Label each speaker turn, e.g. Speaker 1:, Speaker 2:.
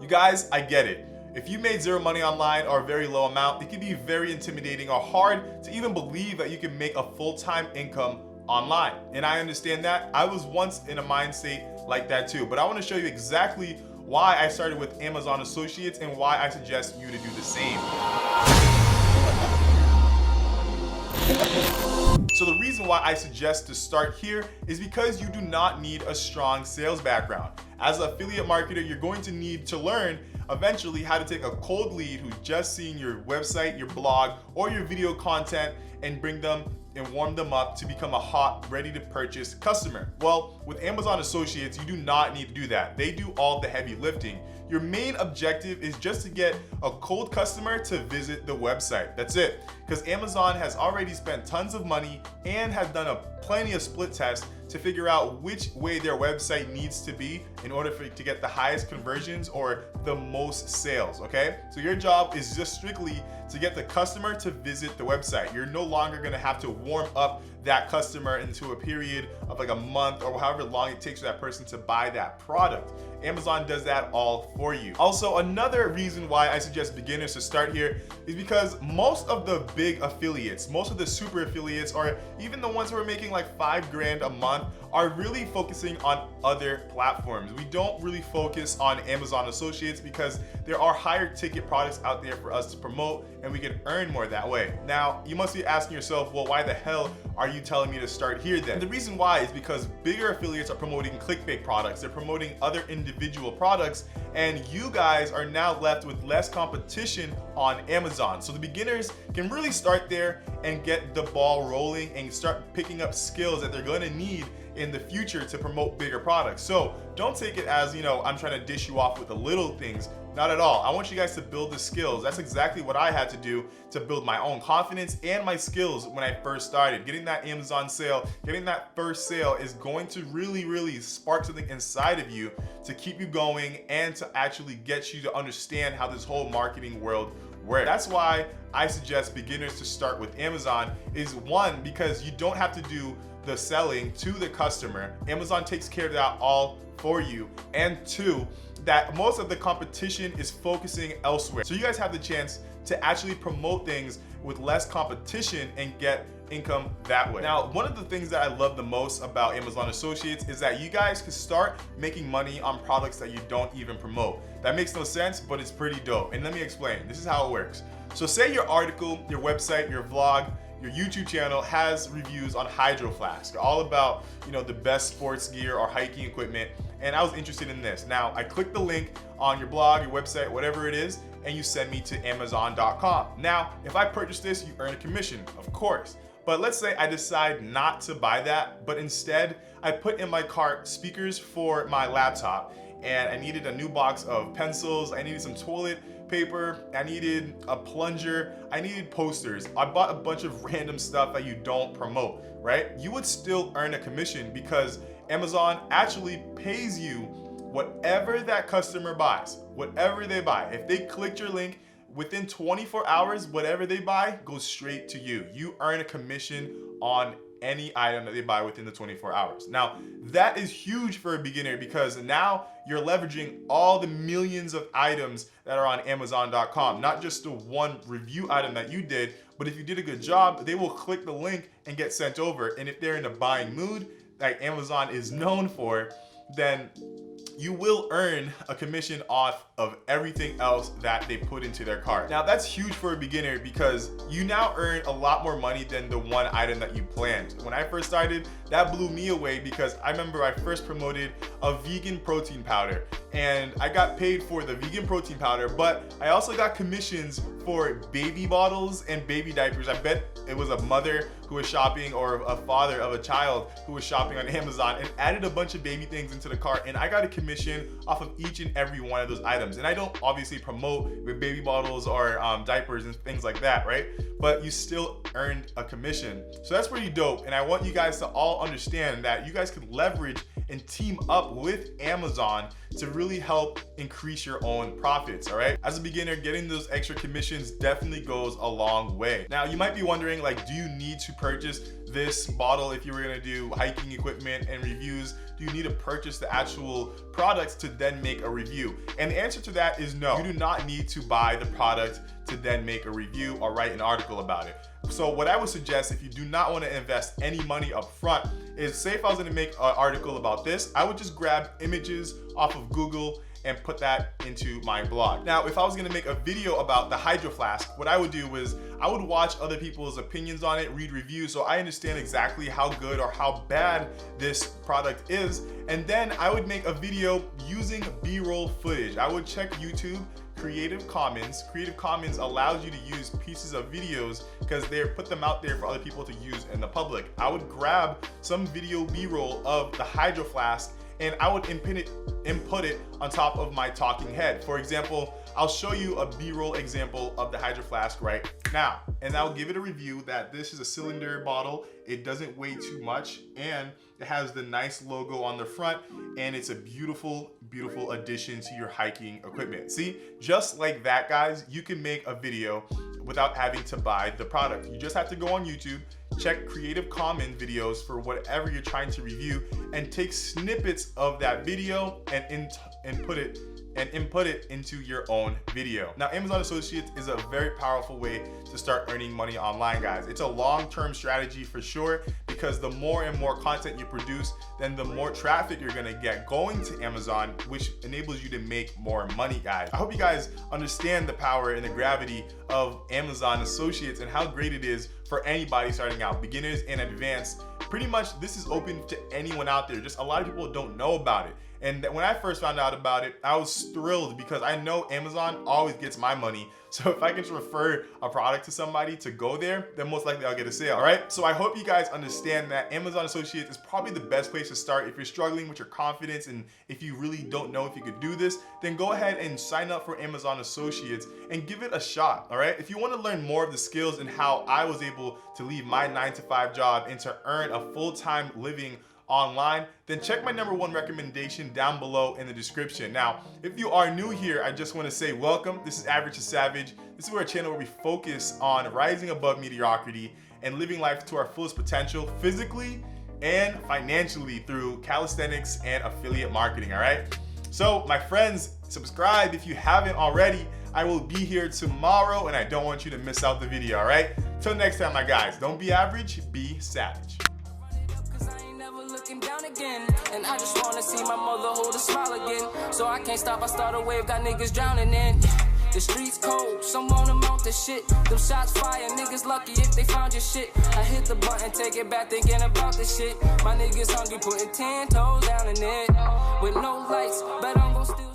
Speaker 1: You guys, I get it. If you made zero money online or a very low amount, it can be very intimidating or hard to even believe that you can make a full-time income online. And I understand that. I was once in a mind state like that too. But I want to show you exactly why I started with Amazon Associates and why I suggest you to do the same. So the reason why I suggest to start here is because you do not need a strong sales background. As an affiliate marketer, you're going to need to learn eventually how to take a cold lead who's just seeing your website, your blog, or your video content and bring them and warm them up to become a hot, ready to purchase customer. Well, with Amazon Associates, you do not need to do that. They do all the heavy lifting. Your main objective is just to get a cold customer to visit the website. That's it. Because Amazon has already spent tons of money and has done plenty of split tests to figure out which way their website needs to be in order to get the highest conversions or the most sales, okay? So your job is just strictly to get the customer to visit the website. You're no longer gonna have to warm up that customer into a period of like a month or however long it takes for that person to buy that product. Amazon does that all for you. Also, another reason why I suggest beginners to start here is because most of the big affiliates, most of the super affiliates, or even the ones who are making like $5 grand a month are really focusing on other platforms. We don't really focus on Amazon Associates because there are higher ticket products out there for us to promote and we can earn more that way. Now, you must be asking yourself, well, why the hell are you telling me to start here then? And the reason why is because bigger affiliates are promoting clickbait products, they're promoting other individual products, and you guys are now left with less competition on Amazon. So the beginners can really start there and get the ball rolling and start picking up skills that they're gonna need in the future to promote bigger products. So don't take it as, I'm trying to dish you off with the little things. Not at all. I want you guys to build the skills. That's exactly what I had to do to build my own confidence and my skills when I first started. Getting that Amazon sale, getting that first sale is going to really spark something inside of you to keep you going and to actually get you to understand how this whole marketing world works. That's why I suggest beginners to start with Amazon. Is one, because you don't have to do the selling to the customer. Amazon takes care of that all for you. And two, that most of the competition is focusing elsewhere. So you guys have the chance to actually promote things with less competition and get income that way. Now, one of the things that I love the most about Amazon Associates is that you guys can start making money on products that you don't even promote. That makes no sense, but it's pretty dope. And let me explain. This is how it works. So say your article, your website, your vlog, your YouTube channel has reviews on Hydro Flask, all about the best sports gear or hiking equipment, and I was interested in this. Now I click the link on your blog, your website, whatever it is, and you send me to Amazon.com. Now, if I purchase this, you earn a commission, of course. But let's say I decide not to buy that, but instead I put in my cart speakers for my laptop, and I needed a new box of pencils, I needed some toilet paper, I needed a plunger, I needed posters. I bought a bunch of random stuff that you don't promote, right? You would still earn a commission because Amazon actually pays you whatever that customer buys, whatever they buy. If they clicked your link, within 24 hours, whatever they buy goes straight to you. You earn a commission on any item that they buy within the 24 hours. Now, that is huge for a beginner because now you're leveraging all the millions of items that are on Amazon.com, not just the one review item that you did, but if you did a good job, they will click the link and get sent over. And if they're in a buying mood, like Amazon is known for, then you will earn a commission off of everything else that they put into their cart. Now that's huge for a beginner because you now earn a lot more money than the one item that you planned. When I first started, that blew me away because I remember I first promoted a vegan protein powder and I got paid for the vegan protein powder, but I also got commissions for baby bottles and baby diapers. I bet it was a mother who was shopping or a father of a child who was shopping on Amazon and added a bunch of baby things into the cart, and I got a commission off of each and every one of those items. And I don't obviously promote with baby bottles or diapers and things like that, right? But you still earned a commission. So that's pretty dope. And I want you guys to all understand that you guys can leverage and team up with Amazon to really help increase your own profits, all right? As a beginner, getting those extra commissions definitely goes a long way. Now, you might be wondering, like, do you need to purchase this bottle if you were gonna do hiking equipment and reviews? Do you need to purchase the actual products to then make a review? And the answer to that is no. You do not need to buy the product to then make a review or write an article about it. So what I would suggest, if you do not want to invest any money up front, is say if I was going to make an article about this, I would just grab images off of Google and put that into my blog. Now, if I was gonna make a video about the Hydro Flask, what I would do is I would watch other people's opinions on it, read reviews, so I understand exactly how good or how bad this product is. And then I would make a video using B-roll footage. I would check YouTube, Creative Commons. Creative Commons allows you to use pieces of videos because they put them out there for other people to use in the public. I would grab some video B-roll of the Hydro Flask and I would input it on top of my talking head. For example, I'll show you a B-roll example of the Hydro Flask right now, and I'll give it a review that this is a cylinder bottle. It doesn't weigh too much, and it has the nice logo on the front, and it's a beautiful, beautiful addition to your hiking equipment. See, just like that, guys, you can make a video without having to buy the product. You just have to go on YouTube, check Creative Commons videos for whatever you're trying to review, and take snippets of that video and input it into your own video. Now, Amazon Associates is a very powerful way to start earning money online, guys. It's a long-term strategy for sure, because the more and more content you produce, then the more traffic you're gonna get going to Amazon, which enables you to make more money, guys. I hope you guys understand the power and the gravity of Amazon Associates and how great it is for anybody starting out, beginners and advanced. Pretty much this is open to anyone out there. Just a lot of people don't know about it. And when I first found out about it, I was thrilled because I know Amazon always gets my money. So if I can just refer a product to somebody to go there, then most likely I'll get a sale, all right? So I hope you guys understand that Amazon Associates is probably the best place to start. If you're struggling with your confidence and if you really don't know if you could do this, then go ahead and sign up for Amazon Associates and give it a shot, all right? If you want to learn more of the skills and how I was able to leave my 9-to-5 job and to earn a full-time living online, then check my #1 recommendation down below in the description. Now, if you are new here, I just want to say welcome. This is Average to Savage. This is a channel where we focus on rising above mediocrity and living life to our fullest potential physically and financially through calisthenics and affiliate marketing, all right? So my friends, subscribe if you haven't already. I will be here tomorrow and I don't want you to miss out the video, all right? Till next time, my guys, don't be average, be savage.
Speaker 2: Looking down again, and I just wanna see my mother hold a smile again. So I can't stop, I start a wave, got niggas drowning in. The streets cold, some wanna mount the shit. Them shots fire, niggas lucky if they found your shit. I hit the button, take it back, thinking about this shit. My niggas hungry, putting 10 toes down in it. With no lights, but I'm gon' still